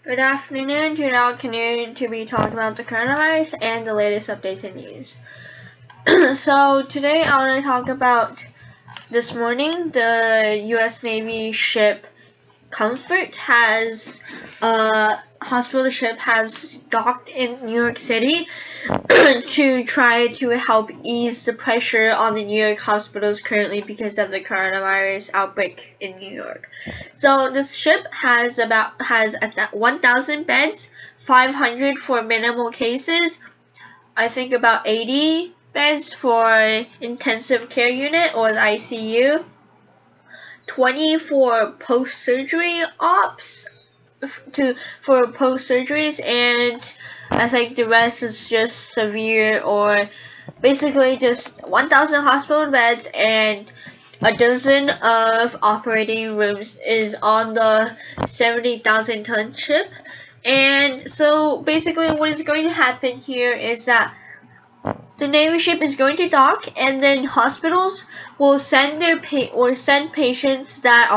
Good afternoon. Today I'll continue to be talking about the coronavirus and the latest updates and news. So today I want to talk about this morning the U.S. Navy ship Comfort has hospital ship has docked in New York City to try to help ease the pressure on the New York hospitals currently because of the coronavirus outbreak in New York. So this ship has 1,000 beds, 500 for minimal cases. I think about 80 beds for intensive care unit or the ICU. 20 for post-surgery ops for post-surgeries, and I think the rest is just severe or basically just 1,000 hospital beds and a dozen of operating rooms is on the 70,000 ton ship. And so basically what is going to happen here is that the Navy ship is going to dock, and then hospitals will send send patients that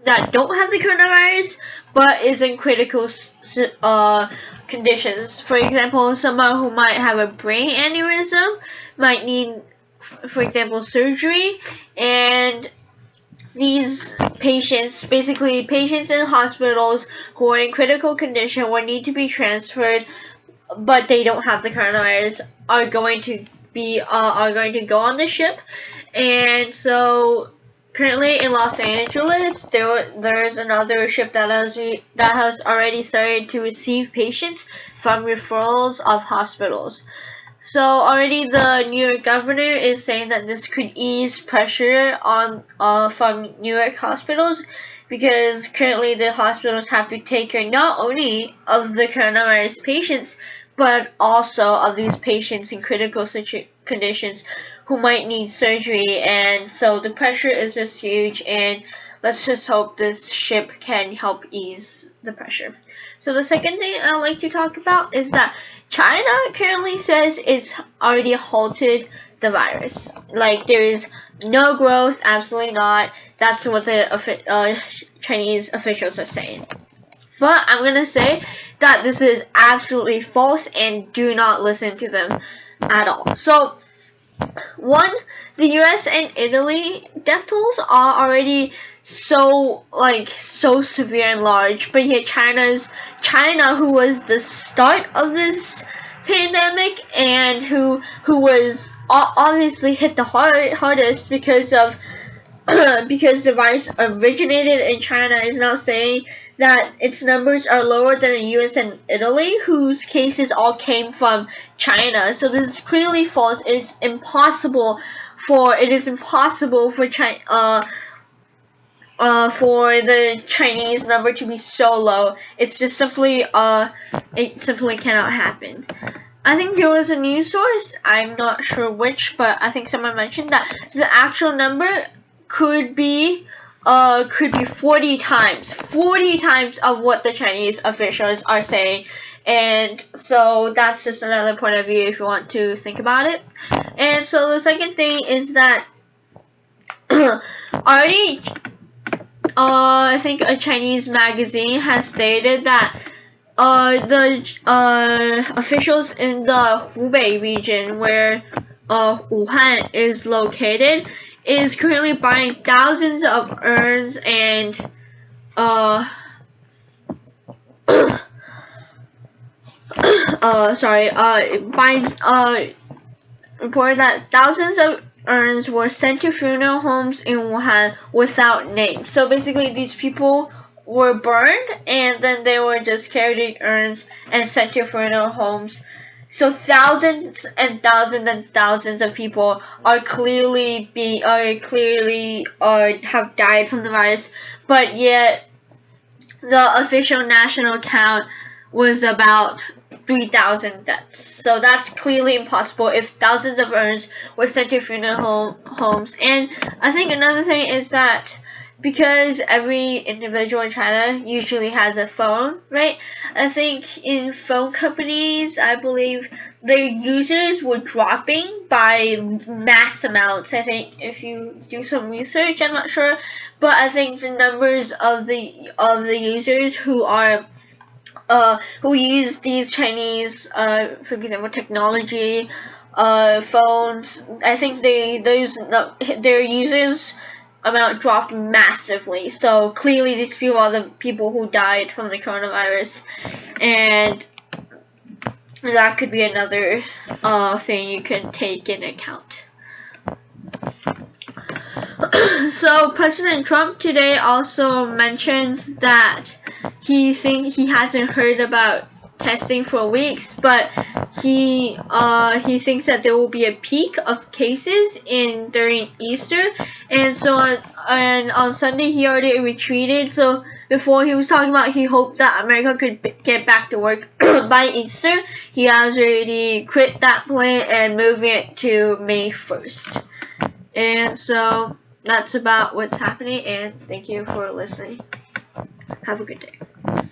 don't have the coronavirus but is in critical conditions. For example, someone who might have a brain aneurysm might need, for example, surgery, and these patients, basically patients in hospitals who are in critical condition or need to be transferred but they don't have the coronavirus, are going to go on the ship. And so currently in Los Angeles, there's another ship that has already started to receive patients from referrals of hospitals. So already the New York governor is saying that this could ease pressure on from New York hospitals, because currently the hospitals have to take care not only of the coronavirus patients but also of these patients in critical conditions who might need surgery. And so the pressure is just huge, and let's just hope this ship can help ease the pressure. So the second thing I'd like to talk about is that China currently says it's already halted the virus. Like, there is no growth, absolutely not. That's what the Chinese officials are saying. But I'm gonna say that this is absolutely false, and do not listen to them at all. So, one, the US and Italy death tolls are already so severe and large, but yet China, who was the start of this pandemic and who was obviously hit the hardest because of because the virus originated in China, is now saying that its numbers are lower than the US and Italy, whose cases all came from China. So this is clearly false. It is impossible for the Chinese number to be so low. It's just simply it simply cannot happen. I think there was a news source, I'm not sure which, but I think someone mentioned that the actual number could be 40 times of what the Chinese officials are saying. And so that's just another point of view if you want to think about it. And so the second thing is that already I think a Chinese magazine has stated that the officials in the Hubei region, where Wuhan is located, is currently buying thousands of urns and reported that thousands of urns were sent to funeral homes in Wuhan without names. So basically, these people were burned, and then they were just carried in urns and sent to funeral homes. So thousands and thousands and thousands of people are clearly have died from the virus, but yet the official national count was about 3,000 deaths. So that's clearly impossible if thousands of urns were sent to funeral homes. And I think another thing is that because every individual in China usually has a phone, right? I think in phone companies, I believe their users were dropping by mass amounts. I think if you do some research, I'm not sure, but I think the numbers of the users who are who use these Chinese, for example, technology, phones. I think their users amount dropped massively. So clearly, these people are the people who died from the coronavirus, and that could be another thing you can take in account. So President Trump today also mentioned that he hasn't heard about testing for weeks, but he thinks that there will be a peak of cases during Easter, and so on Sunday he already retreated. So before he was talking about he hoped that America could get back to work by Easter, he has already quit that plan and moving it to May 1st. And so that's about what's happening, and thank you for listening. Have a good day.